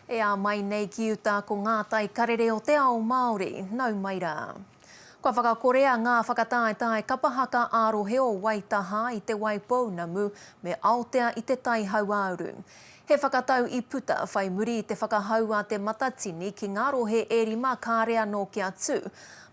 E a mai nei ki uta ko ngā tai karere o te Ao Māori, nau mai rā. Kua whakakorea ngā whakataetai kapa haka AROHA o Waitaha i te Waipounamu me Aotea i te tai hauauru. He whakatau i puta whai muri i te whakahaua te matatini ki ngā rohe e rima kārea no kia tū.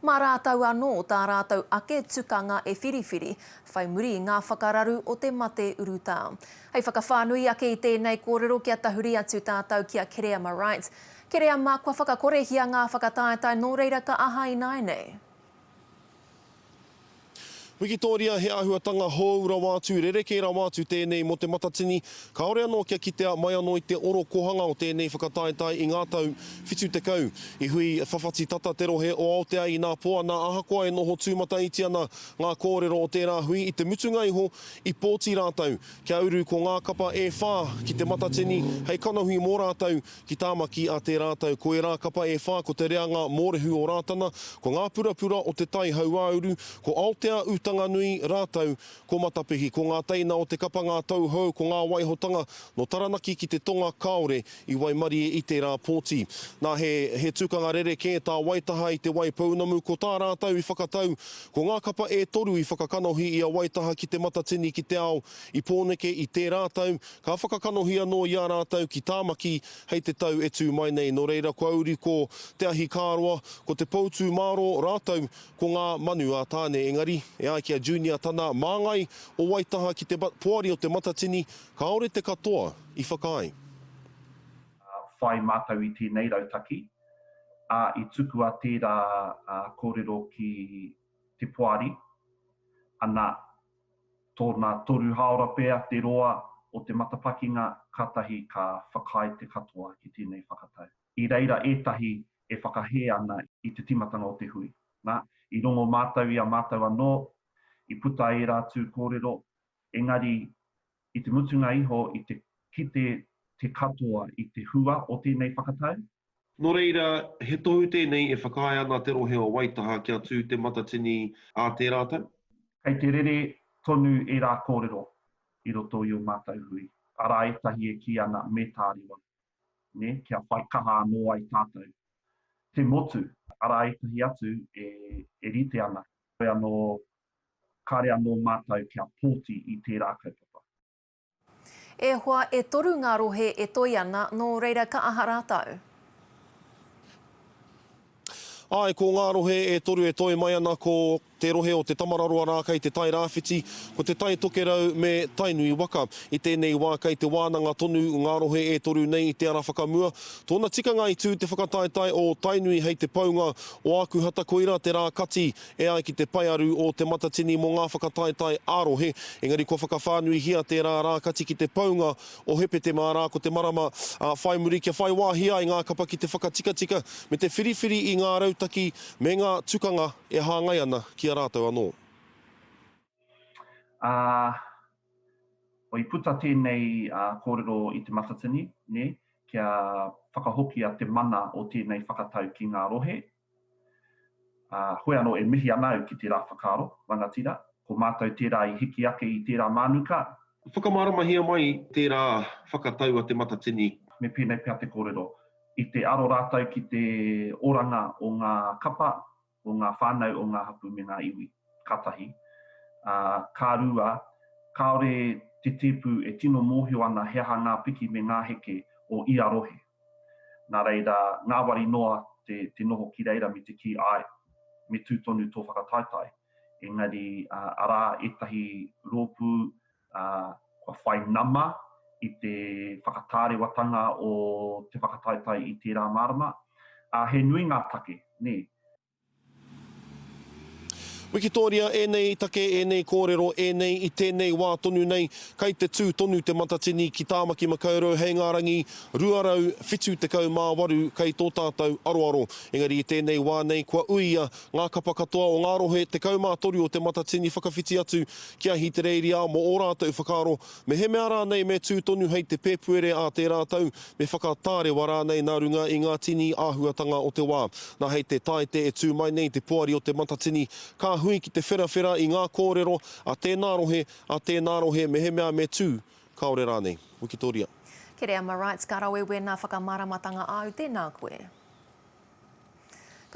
Mā rātau anō tā rātau ake tukanga e whiriwhiri, whai muri i ngā whakararu o te mate uruta. Hei whakawhānui ake i tēnei kōrero kia tahuri atu tātou kia Kereama Rights. Kereama, kua whakakorehia ngā whakataetai nō reira ka aha i nei. Wikitoria, he ahuatanga houra wātu, rerekera wātu tēnei mo te matatini. Ka ore anō kia kitea mai anō i te oro kohanga o tēnei whakataetai i ngā tau whitu te kau. I hui whawhati tata te rohe o Aotea i nā poa nā ahakoa e noho tūmata iti ana ngā kōrero o tērā hui i te mutunga iho i pōti rātau. Kia uru ko ngā kapa e whā ki te matatini, hei kanahui mō rātau ki tāmaki a te rātau. Ko e rā kapa e whā ko te reanga mōrehu o rātana, ko ngā purapura o te tai hauauru, ko Aotea tanga nui rātau ko matapehi, ko ngā teina o te kapa ngā tauhou, ko ngā waihotanga no taranaki ki te tonga kaore i Waimari i te rā pōti. Nā he tūkanga rereke tā Waitaha i te Waipounamu, ko tā rātau i whakatau, ko ngā kapa e toru i whakakanohi i a Waitaha ki te matatini ki te ao i pōneke i te rātau, ka whakakanohi anō i a rātau ki tāmaki hei te tau e tū mai nei. No reira, ko auri ko te ahi kāroa, ko te poutu māro rātau, ko ngā manu a tāne engari, e ai kia junior tana māngai o Waitaha ki te poari o te matatini, ka ore te katoa i whakai. Whai mātau i tēnei rautaki, i tuku a tērā kōrero ki te poari, ana tōna toru haora pēr te roa o te matapakinga katahi ka whakai te katoa ki tēnei whakatau. I reira ētahi e whakahē ana i te timatanga o te hui. Nā, i rongo mātau i a mātau anō, i puta e rātu kōrero, engari i te mutunga iho i te kite te katoa i te hua o tēnei whakatau. No reira, he tohu tēnei e whakai ana te rohe o Waitaha kia tū te matatini a te rātau? Kei te rere tonu e rā kōrero i roto i o mātau hui. Ara etahi e ki ana me tāriwa, ne? Kia whai kaha anō ai tātou. Te motu, ara etahi atu e rite ana. Koe anō kare anō mātou kia pōti i tērā kaupapa. E hoa e toru ngā rohe e toi ana nō reira ka aha rātau? Ai, ko ngā rohe e toru e toi mai ana ko te rohe o te tamararoa rā kei te tai rāwhiti, ko te tai tokerau me tainui waka. I tēnei wā kei te wānanga tonu ngā rohe e toru nei i te ara whakamua. Tōna tikanga i tū te whakataetai o tainui hei te paunga o aku hata koira te rā kati e ai ki te paiaru o te matatini mo ngā whakataetai AROHA. Engari ko whakawhānui hia te rā kati ki te paunga o hepete mā rā ko te marama whai muri kia whai wāhia i ngā kapa ki te whakatikatika me te whiriwhiri i ngā rautaki me ngā tukanga e hāngai ana ki a rātou anō. O i puta tēnei kōrero i te matatini, ne? Kia whakahoki a te mana o tēnei whakatau ki ngā rohe. Hoi anō e mihi anau ki te rā whakaro, rangatira. Ko mātou tērā i hiki ake i tērā mānuka. Whakamarama mai tērā whakatau a te matatini. Me pēnei pēr te kōrero. I te aro rātau ki te oranga o ngā kapa, o ngā whānau o ngā hapu me ngā iwi, katahi. Kā rua, kaore te tipu e tino mōhio ana heha ngā piki me ngā heke o i AROHA. Nā reira, ngā wari noa te noho ki reira me te ki ai, me tūtonu tō whakataetai. Engari, ara etahi rōpu kua whai nama i te whakatāre watanga o te whakataetai i tērā marama. He nui ngā take, ne? Wikitoria, e nei take, e nei kōrero, e nei i tēnei wā tonu nei, kei te tū tonu te matatini ki tāmaki makaurau, hei ngā rangi, ruarau, whitu te kau mā waru, kei tō tātou aroaro. Engari i tēnei wā nei, kua uia ngā kapa katoa o ngā rohe, te kau mā toru o te matatini whakawhiti atu, kia hi te reiria mo o rātou whakaro, me he mea rānei me tū tonu hei te pēpuere a te rātou, me whakatāre wa rānei nā runga i ngā tini āhuatanga o te wā. Nā hei te taite e tū mai nei te poari o te matatini, ka hui ki te whera i ngā kōrero a tēnā rohe, me he mea me tū, kaore rānei. Wikitoria. Ke rea rights ka rawewe nā whakamaramatanga au tēnā koe.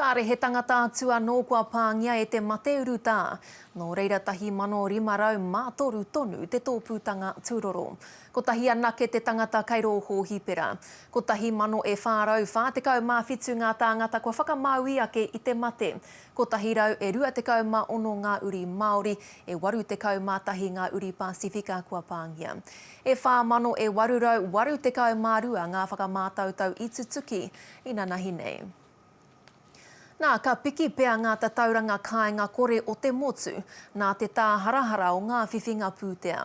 Kāre he tangata atua nō kua pāngia e te mate uru tā. Nō reira 1,500 tonu te tōpūtanga tūroro. Ko tahi anake te tangata kairoho hipera. Ko tahi mano e whārau whātekau mā whitu ngā tāngata kua whakamāui ake i te mate. Ko tahi rau e 26 ngā uri Māori e 80 mā tahi ngā uri Pasifika kua pāngia. E 482 ngā whakamātautau i tutuki i nanahi nei. Nā, ka piki pea ngā tauranga kāinga kore o te motu, nā te tā harahara o ngā whiwhinga pūtea.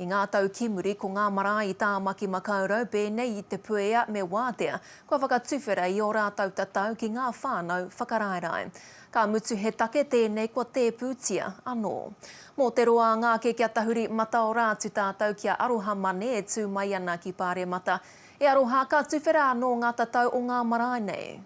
I ngā tau kimuri ko ngā marae i tā maki makaurau pēnei i te puea me wātea, kua whakatuwhera i o rātau tatau ki ngā whānau whakaraerai. Ka mutu he take tēnei kua te pūtia anō. Mō te roa ngā ke kia tahuri mata o rātu tātau kia AROHA mane e tū mai ana ki pāre mata. E AROHA ka tuwhera anō ngā tatau o ngā marae nei.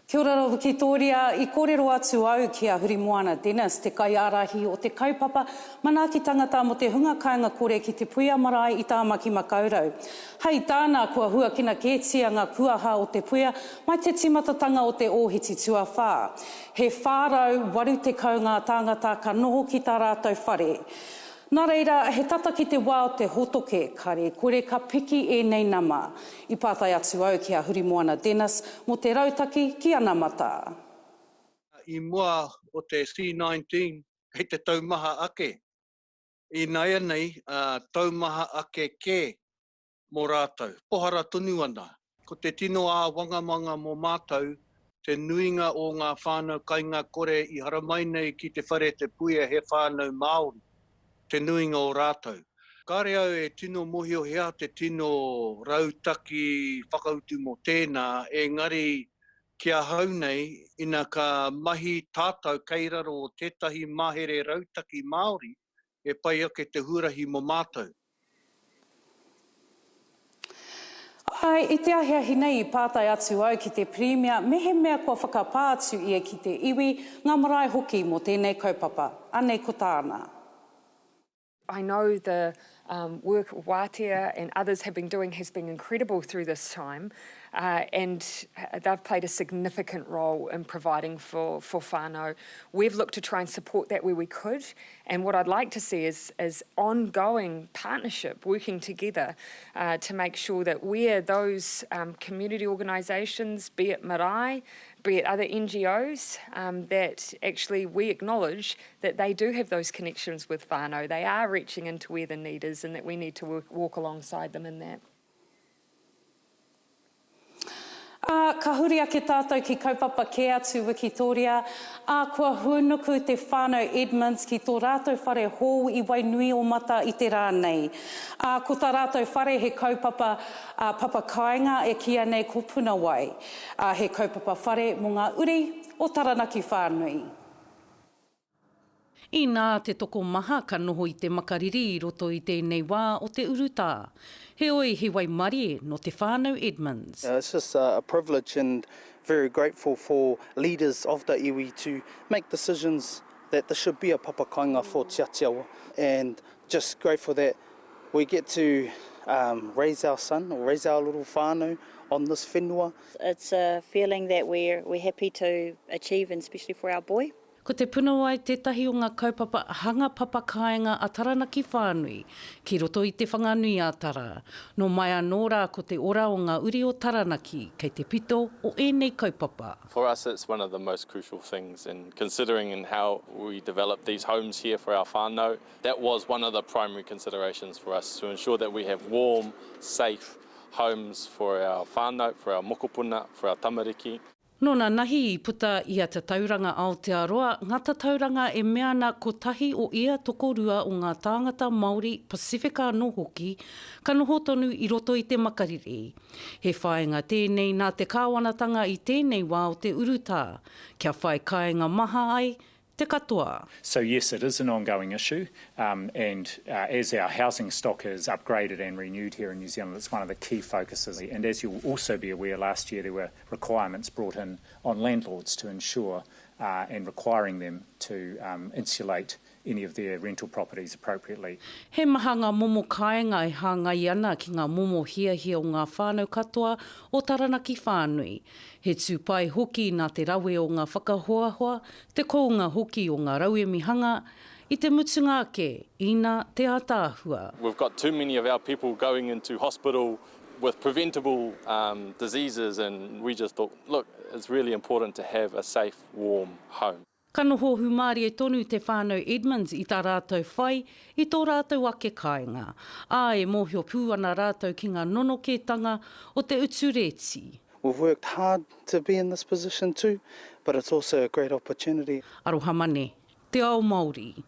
Kia ora rau Victoria, i kōrero atu au ki a huri moana Dennis, te kaiarahi o te kaupapa, mana ki tangata mo te hunga kāinga kore ki te puia marae i tā maki makaurau. Hei tāna kua huakina kētia ngā kuaha o te puia, mai te timatatanga o te ōhiti tuawhā. He whārau 80 ngā tāngata ka noho ki tā rātou whare. Nā reira, he tata ki te wā o te hotoke, kare, kore ka piki e nei nama. I pātai atu au ki a huri moana Dennis, mo te rautaki ki ana mata. I mua o te C19, hei te taumaha ake. I naia nei, taumaha ake ke mō rātou. Pohara tonu ana. Ko te tino a wangamanga mō mātou, te nuinga o ngā whānau kainga kore i haramai nei ki te whare te puia he whānau Māori. Te nuinga o rātou. Kāre au e tino mohio hea te tino rautaki whakautu mō tēnā, engari kia hau nei ina ka mahi tātou keiraro o tētahi mahere rautaki Māori e pai ake te hurahi mō mātou. Ai, i te ahiahi nei i pātai atu au ki te Premier, mehe mea kua whakapātu ia ki te iwi, ngā marae hoki mō tēnei kaupapa. Anei ko tāna. I know the work Waitaha and others have been doing has been incredible through this time, and they've played a significant role in providing for whānau. We've looked to try and support that where we could, and what I'd like to see is ongoing partnership, working together to make sure that where those community organisations, be it marae, be it other NGOs, that actually we acknowledge that they do have those connections with whānau. They are reaching into where the need is and that we need to walk alongside them in that. Ka huri ake tātou ki kaupapa ke atu Victoria, kua hunuku te whānau EDMONDS ki tō rātou whare hou i Wainui o mata i te rā nei. Ko tā rātou whare he kaupapa papakainga e kia nei ko puna wai. He kaupapa whare mō ngā uri o Taranaki whānui. I nā te toko maha ka noho i te makariri i roto i tēnei wā o te urutā. He oi he wai mari no te whānau EDMONDS. It's just a privilege and very grateful for leaders of the iwi to make decisions that there should be a papakainga for Tiatiawa, and just grateful that we get to raise our son or raise our little whānau on this whenua. It's a feeling that we're happy to achieve, and especially for our boy. Ko te punawai tētahi o ngā kaupapa hanga papakainga a Taranaki whānui, ki roto i te whanganui a Tara. No mai anō rā ko te ora o ngā uri o Taranaki, kei te pito o ēnei kaupapa. For us, it's one of the most crucial things, and considering in how we develop these homes here for our whānau, that was one of the primary considerations for us, to ensure that we have warm, safe homes for our whānau, for our mokopuna, for our tamariki. Nōna nahi I puta ia te tauranga Aotearoa, ngā tauranga e meana ko tahi o ia tokorua o ngā tāngata Māori Pasifika anō hoki, ka noho tonu I roto I te makariri. He whaenga tēnei nā te kāwanatanga I tēnei wā o te urutā, kia whae kāinga maha ai, te katoa. So yes, it is an ongoing issue, and as our housing stock is upgraded and renewed here in New Zealand, it's one of the key focuses. And as you'll also be aware, last year there were requirements brought in on landlords to ensure and requiring them to insulate any of their rental properties appropriately. He maha ngā momo kāinga e hāngai ana ki ngā momo hia o ngā whānau katoa o Taranaki whānui. He tūpai hoki nā te rawe o ngā whakahoahoa, te kounga hoki o ngā raue mihanga, I te mutunga ake, ina te atāhua. We've got too many of our people going into hospital with preventable diseases, and we just thought, look, it's really important to have a safe, warm home. Ka noho humari e tonu te whānau EDMONDS I tā rātou whai, I tō rātou ake kāinga. E mōhio pū ana rātou ki ngā nonoketanga o te utureti. We've worked hard to be in this position too, but it's also a great opportunity. Aroha mane, te Ao Māori.